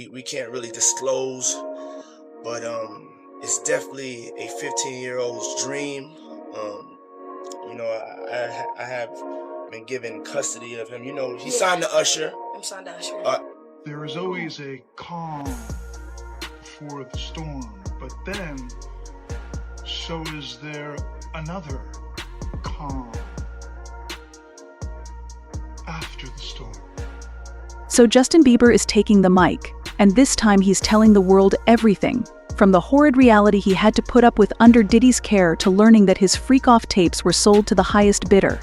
We can't really disclose, but it's definitely a 15-year-old's dream. Um, I have been given custody of him. He signed to Usher. I'm signed to Usher. There is always a calm before the storm, but then so is there another calm after the storm. So Justin Bieber is taking the mic, and this time he's telling the world everything, from the horrid reality he had to put up with under Diddy's care to learning that his freak-off tapes were sold to the highest bidder.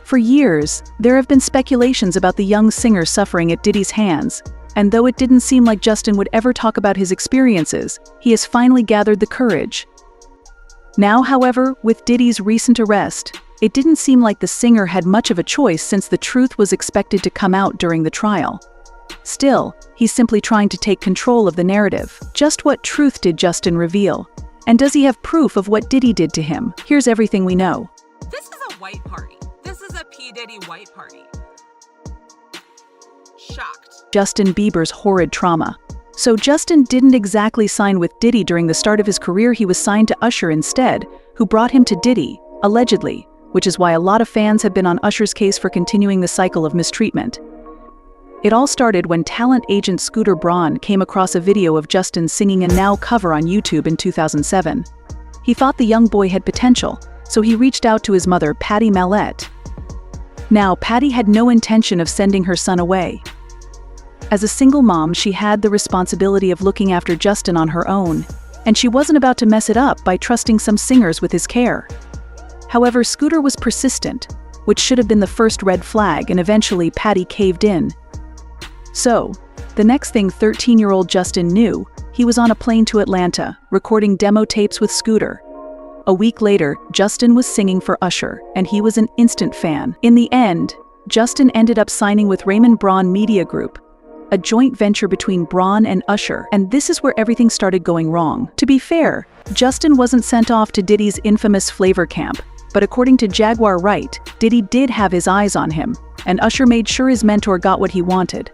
For years, there have been speculations about the young singer suffering at Diddy's hands, and though it didn't seem like Justin would ever talk about his experiences, he has finally gathered the courage. Now, however, with Diddy's recent arrest, it didn't seem like the singer had much of a choice since the truth was expected to come out during the trial. Still, he's simply trying to take control of the narrative. Just what truth did Justin reveal? And does he have proof of what Diddy did to him? Here's everything we know. This is a white party. This is a P. Diddy white party. Shocked. Justin Bieber's horrid trauma. So Justin didn't exactly sign with Diddy during the start of his career. He was signed to Usher instead, who brought him to Diddy, allegedly, which is why a lot of fans have been on Usher's case for continuing the cycle of mistreatment. It all started when talent agent Scooter Braun came across a video of Justin singing a Now cover on YouTube in 2007. He thought the young boy had potential, so he reached out to his mother, Patty Mallette. Now, Patty had no intention of sending her son away. As a single mom, she had the responsibility of looking after Justin on her own, and she wasn't about to mess it up by trusting some singers with his care. However, Scooter was persistent, which should have been the first red flag, and eventually Patty caved in. So, the next thing 13-year-old Justin knew, he was on a plane to Atlanta, recording demo tapes with Scooter. A week later, Justin was singing for Usher, and he was an instant fan. In the end, Justin ended up signing with Raymond Braun Media Group, a joint venture between Braun and Usher, and this is where everything started going wrong. To be fair, Justin wasn't sent off to Diddy's infamous flavor camp, but according to Jaguar Wright, Diddy did have his eyes on him, and Usher made sure his mentor got what he wanted.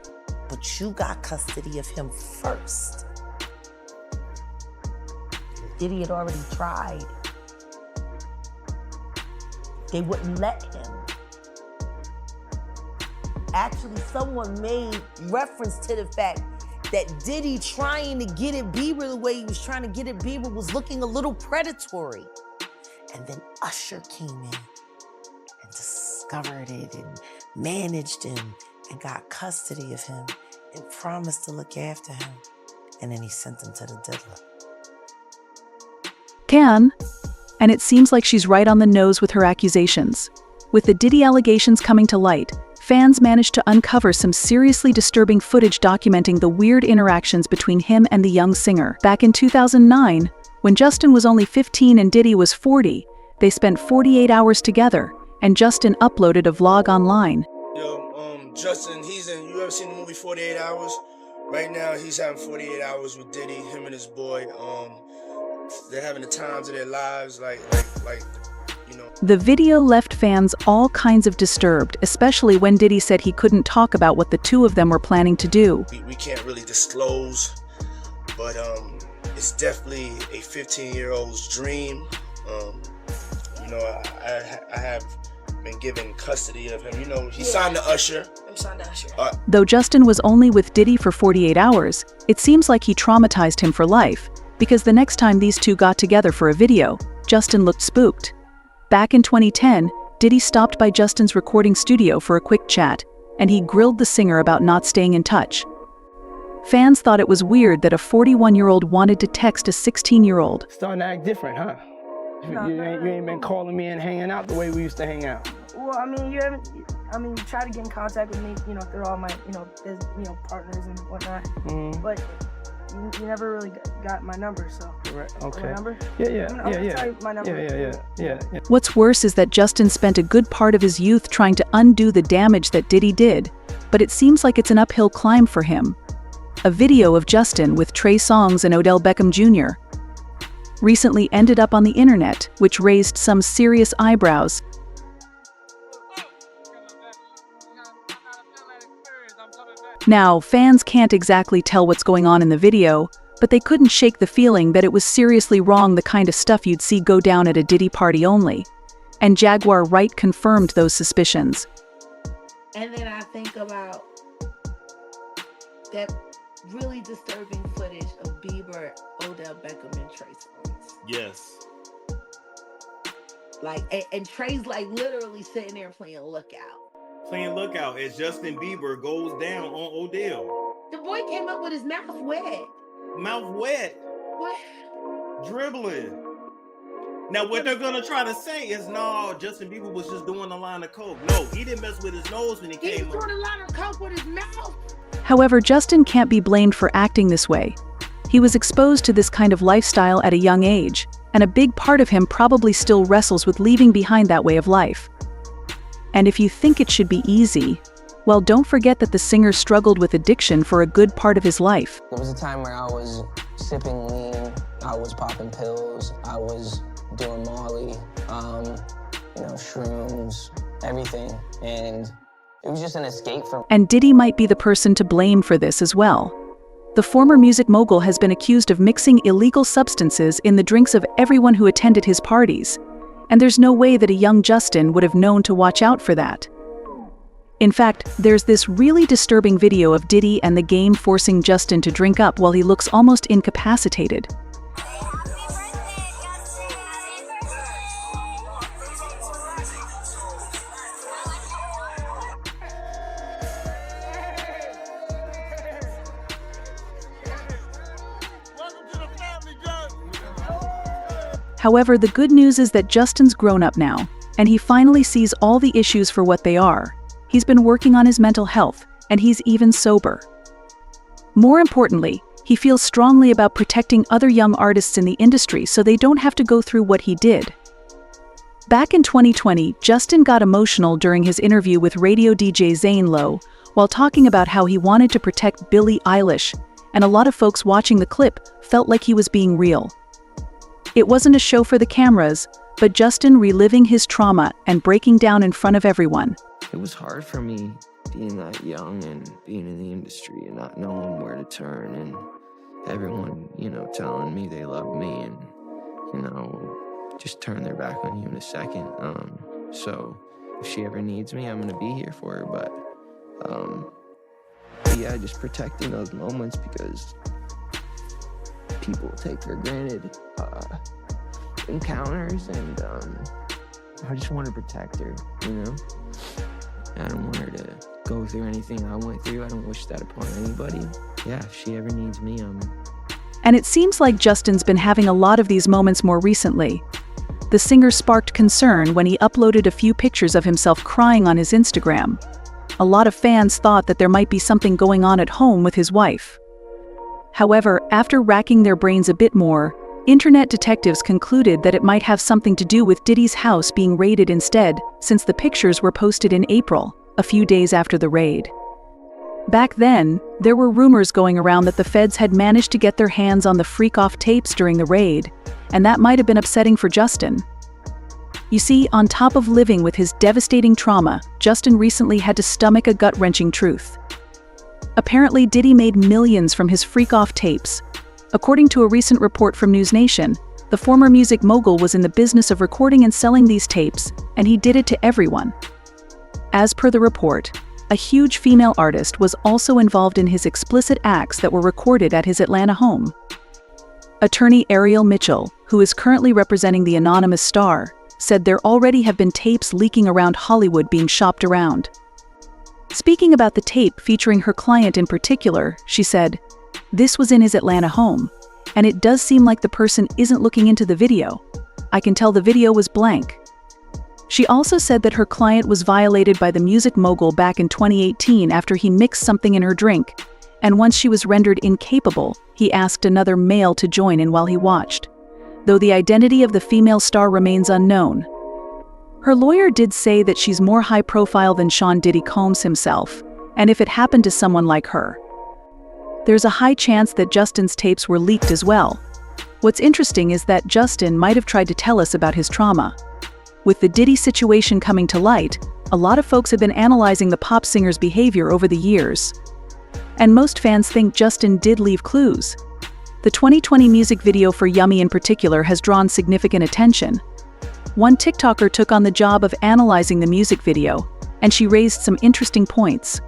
But you got custody of him first. Diddy had already tried. They wouldn't let him. Actually, someone made reference to the fact that Diddy trying to get at Bieber the way he was trying to get at Bieber was looking a little predatory. And then Usher came in and discovered it and managed him and got custody of him and promised to look after him. And then he sent him to the diddler. And it seems like she's right on the nose with her accusations. With the Diddy allegations coming to light, fans managed to uncover some seriously disturbing footage documenting the weird interactions between him and the young singer. Back in 2009, when Justin was only 15 and Diddy was 40, they spent 48 hours together, and Justin uploaded a vlog online. Justin, you ever seen the movie 48 Hours? Right now, he's having 48 hours with Diddy, him and his boy. They're having the times of their lives, like. The video left fans all kinds of disturbed, especially when Diddy said he couldn't talk about what the two of them were planning to do. We can't really disclose, but it's definitely a 15-year-old's dream. I have been given custody of him. He signed to Usher. I'm signed to Usher. Though Justin was only with Diddy for 48 hours, it seems like he traumatized him for life, because the next time these two got together for a video, Justin looked spooked. Back in 2010, Diddy stopped by Justin's recording studio for a quick chat, and he grilled the singer about not staying in touch. Fans thought it was weird that a 41-year-old wanted to text a 16-year-old. Starting to act different, huh? You ain't been calling me and hanging out the way we used to hang out. Well, I mean, you try to get in contact with me, through all my, partners and whatnot. Mm-hmm. But you never really got my number, so. Right. Okay. My number? Yeah. Tell you my number. Yeah. What's worse is that Justin spent a good part of his youth trying to undo the damage that Diddy did, but it seems like it's an uphill climb for him. A video of Justin with Trey Songz and Odell Beckham Jr. recently ended up on the internet, which raised some serious eyebrows. Now, fans can't exactly tell what's going on in the video, but they couldn't shake the feeling that it was seriously wrong, the kind of stuff you'd see go down at a Diddy party only. And Jaguar Wright confirmed those suspicions. And then I think about that really disturbing footage of Bieber, Odell Beckham, and Trey Songz. Yes. Like, and Trey's like literally sitting there playing Lookout. Playing Lookout as Justin Bieber goes down on Odell. The boy came up with his mouth wet. Mouth wet. What? Dribbling. Now, what they're going to try to say is, no, Justin Bieber was just doing a line of coke. No, he didn't mess with his nose when he came up. He was doing a line of coke with his mouth. However, Justin can't be blamed for acting this way. He was exposed to this kind of lifestyle at a young age, and a big part of him probably still wrestles with leaving behind that way of life. And if you think it should be easy, well, don't forget that the singer struggled with addiction for a good part of his life. There was a time where I was sipping lean, I was popping pills, I was doing Molly, shrooms, everything, and it was just an escape from. And Diddy might be the person to blame for this as well. The former music mogul has been accused of mixing illegal substances in the drinks of everyone who attended his parties, and there's no way that a young Justin would have known to watch out for that. In fact, there's this really disturbing video of Diddy and the Game forcing Justin to drink up while he looks almost incapacitated. However, the good news is that Justin's grown up now, and he finally sees all the issues for what they are. He's been working on his mental health, and he's even sober. More importantly, he feels strongly about protecting other young artists in the industry so they don't have to go through what he did. Back in 2020, Justin got emotional during his interview with radio DJ Zane Lowe while talking about how he wanted to protect Billie Eilish, and a lot of folks watching the clip felt like he was being real. It wasn't a show for the cameras, but Justin reliving his trauma and breaking down in front of everyone. It was hard for me being that young and being in the industry and not knowing where to turn, and everyone, telling me they love me and, just turn their back on you in a second. So if she ever needs me, I'm gonna be here for her, but yeah, just protecting those moments because people take for granted encounters, and I just want to protect her, I don't want her to go through anything I went through. I don't wish that upon anybody. Yeah, if she ever needs me, And it seems like Justin's been having a lot of these moments more recently. The singer sparked concern when he uploaded a few pictures of himself crying on his Instagram. A lot of fans thought that there might be something going on at home with his wife. However, after racking their brains a bit more, internet detectives concluded that it might have something to do with Diddy's house being raided instead, since the pictures were posted in April, a few days after the raid. Back then, there were rumors going around that the feds had managed to get their hands on the freak-off tapes during the raid, and that might have been upsetting for Justin. You see, on top of living with his devastating trauma, Justin recently had to stomach a gut-wrenching truth. Apparently, Diddy made millions from his freak-off tapes. According to a recent report from News Nation, the former music mogul was in the business of recording and selling these tapes, and he did it to everyone. As per the report, a huge female artist was also involved in his explicit acts that were recorded at his Atlanta home. Attorney Ariel Mitchell, who is currently representing the anonymous star, said there already have been tapes leaking around Hollywood being shopped around. Speaking about the tape featuring her client in particular, she said, "This was in his Atlanta home, and it does seem like the person isn't looking into the video. I can tell the video was blank." She also said that her client was violated by the music mogul back in 2018 after he mixed something in her drink, and once she was rendered incapable, he asked another male to join in while he watched, though the identity of the female star remains unknown. Her lawyer did say that she's more high profile than Sean Diddy Combs himself, and if it happened to someone like her, there's a high chance that Justin's tapes were leaked as well. What's interesting is that Justin might have tried to tell us about his trauma. With the Diddy situation coming to light, a lot of folks have been analyzing the pop singer's behavior over the years. and most fans think Justin did leave clues. The 2020 music video for Yummy in particular has drawn significant attention. One TikToker took on the job of analyzing the music video, and she raised some interesting points.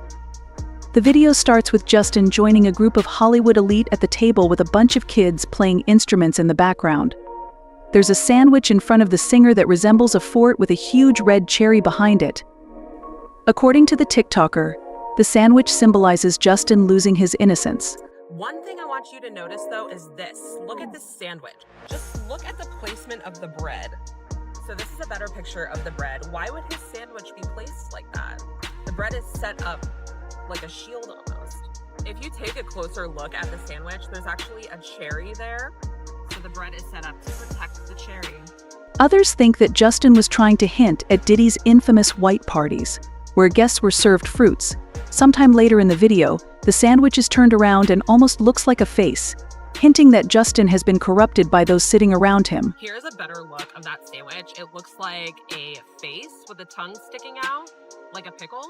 The video starts with Justin joining a group of Hollywood elite at the table with a bunch of kids playing instruments in the background. There's a sandwich in front of the singer that resembles a fort with a huge red cherry behind it. According to the TikToker, the sandwich symbolizes Justin losing his innocence. One thing I want you to notice though is this. Look at this sandwich. Just look at the placement of the bread. So this is a better picture of the bread. Why would his sandwich be placed like that? The bread is set up like a shield almost. If you take a closer look at the sandwich, there's actually a cherry there. So the bread is set up to protect the cherry. Others think that Justin was trying to hint at Diddy's infamous white parties, where guests were served fruits. Sometime later in the video, the sandwich is turned around and almost looks like a face, hinting that Justin has been corrupted by those sitting around him. Here's a better look of that sandwich. It looks like a face with the tongue sticking out, like a pickle,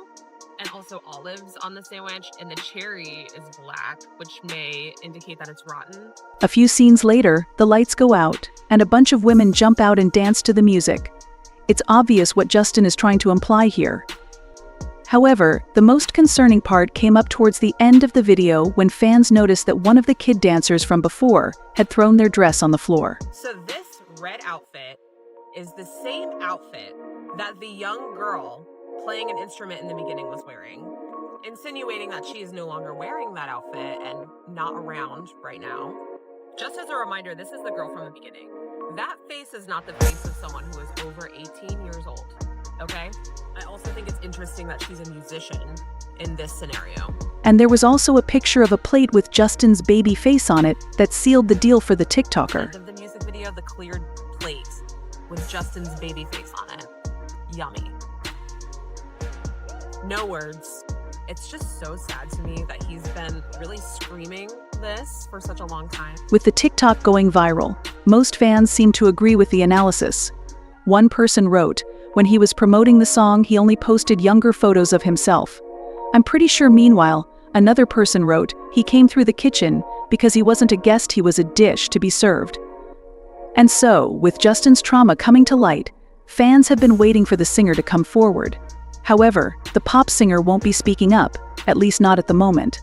and also olives on the sandwich, and the cherry is black, which may indicate that it's rotten. A few scenes later, the lights go out, and a bunch of women jump out and dance to the music. It's obvious what Justin is trying to imply here. However, the most concerning part came up towards the end of the video when fans noticed that one of the kid dancers from before had thrown their dress on the floor. So this red outfit is the same outfit that the young girl playing an instrument in the beginning was wearing, insinuating that she is no longer wearing that outfit and not around right now. Just as a reminder, this is the girl from the beginning. That face is not the face of someone who is over 18 years old, okay? I also think it's interesting that she's a musician in this scenario. And there was also a picture of a plate with Justin's baby face on it that sealed the deal for the TikToker. End of the music video, the cleared plate with Justin's baby face on it. Yummy. No words. It's just so sad to me that he's been really screaming this for such a long time. With the TikTok going viral, most fans seem to agree with the analysis. One person wrote, when he was promoting the song, he only posted younger photos of himself. I'm pretty sure meanwhile, another person wrote, he came through the kitchen because he wasn't a guest, he was a dish to be served. And so, with Justin's trauma coming to light, fans have been waiting for the singer to come forward. However, the pop singer won't be speaking up, at least not at the moment.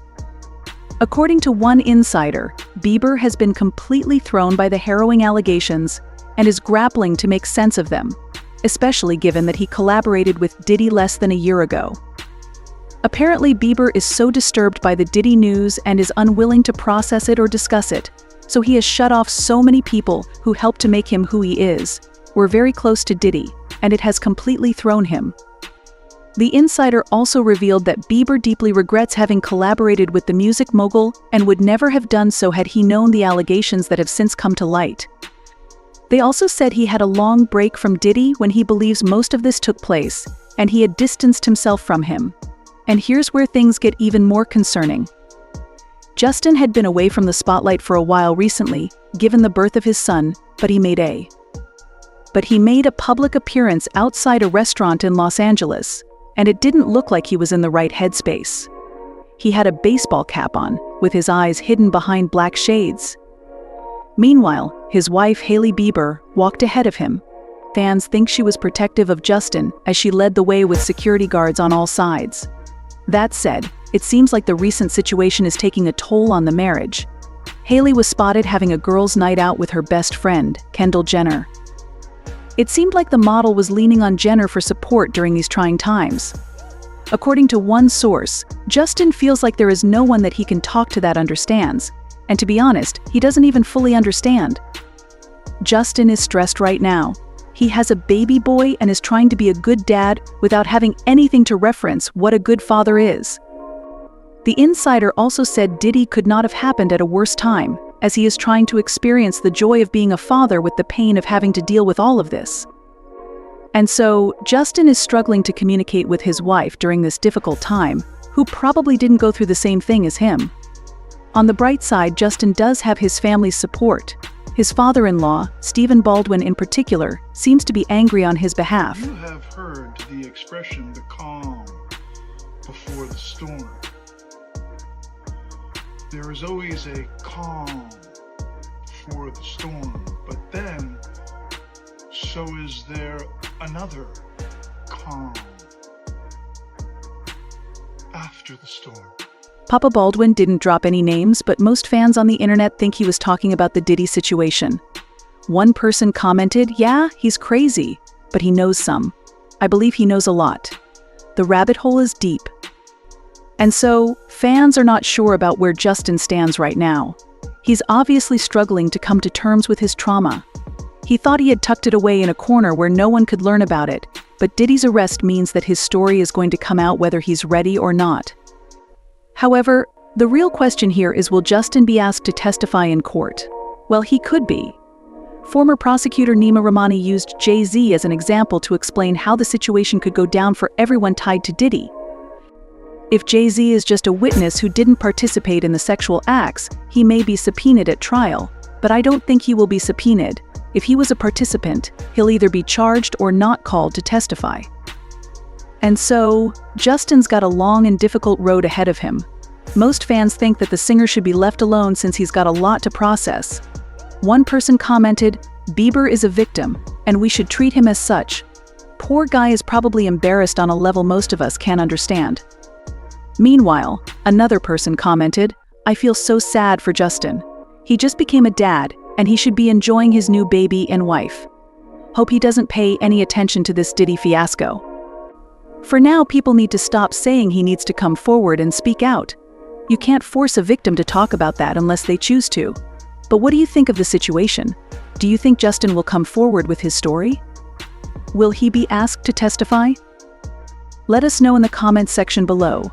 According to one insider, Bieber has been completely thrown by the harrowing allegations and is grappling to make sense of them, especially given that he collaborated with Diddy less than a year ago. Apparently, Bieber is so disturbed by the Diddy news and is unwilling to process it or discuss it, so he has shut off so many people who helped to make him who he is. We're very close to Diddy, and it has completely thrown him. The insider also revealed that Bieber deeply regrets having collaborated with the music mogul and would never have done so had he known the allegations that have since come to light. They also said he had a long break from Diddy when he believes most of this took place, and he had distanced himself from him. And here's where things get even more concerning. Justin had been away from the spotlight for a while recently, given the birth of his son, but he made a public appearance outside a restaurant in Los Angeles, and it didn't look like he was in the right headspace. He had a baseball cap on, with his eyes hidden behind black shades. Meanwhile, his wife Hailey Bieber walked ahead of him. Fans think she was protective of Justin as she led the way with security guards on all sides. That said, it seems like the recent situation is taking a toll on the marriage. Hailey was spotted having a girls' night out with her best friend, Kendall Jenner. It seemed like the model was leaning on Jenner for support during these trying times. According to one source, Justin feels like there is no one that he can talk to that understands, and to be honest, he doesn't even fully understand. Justin is stressed right now. He has a baby boy and is trying to be a good dad without having anything to reference what a good father is. The insider also said Diddy could not have happened at a worse time, as he is trying to experience the joy of being a father with the pain of having to deal with all of this. And so, Justin is struggling to communicate with his wife during this difficult time, who probably didn't go through the same thing as him. On the bright side, Justin does have his family's support. His father-in-law, Stephen Baldwin in particular, seems to be angry on his behalf. You have heard the expression, the calm before the storm. there is always a calm before the storm, but then so is there another calm after the storm. Papa Baldwin didn't drop any names, but most fans on the internet think he was talking about the Diddy situation. One person commented, "Yeah, he's crazy, but he knows some. I believe he knows a lot. The rabbit hole is deep." And so, fans are not sure about where Justin stands right now. He's obviously struggling to come to terms with his trauma. He thought he had tucked it away in a corner where no one could learn about it, but Diddy's arrest means that his story is going to come out whether he's ready or not. However, the real question here is, will Justin be asked to testify in court? Well, he could be. Former prosecutor Nima Rahmani used Jay-Z as an example to explain how the situation could go down for everyone tied to Diddy. If Jay-Z is just a witness who didn't participate in the sexual acts, he may be subpoenaed at trial, but I don't think he will be subpoenaed. If he was a participant, he'll either be charged or not called to testify. And so, Justin's got a long and difficult road ahead of him. Most fans think that the singer should be left alone since he's got a lot to process. One person commented, "Bieber is a victim, and we should treat him as such. Poor guy is probably embarrassed on a level most of us can't understand." Meanwhile, another person commented, "I feel so sad for Justin. He just became a dad, and he should be enjoying his new baby and wife. Hope he doesn't pay any attention to this Diddy fiasco." For now, people need to stop saying he needs to come forward and speak out. You can't force a victim to talk about that unless they choose to. But what do you think of the situation? Do you think Justin will come forward with his story? Will he be asked to testify? Let us know in the comments section below.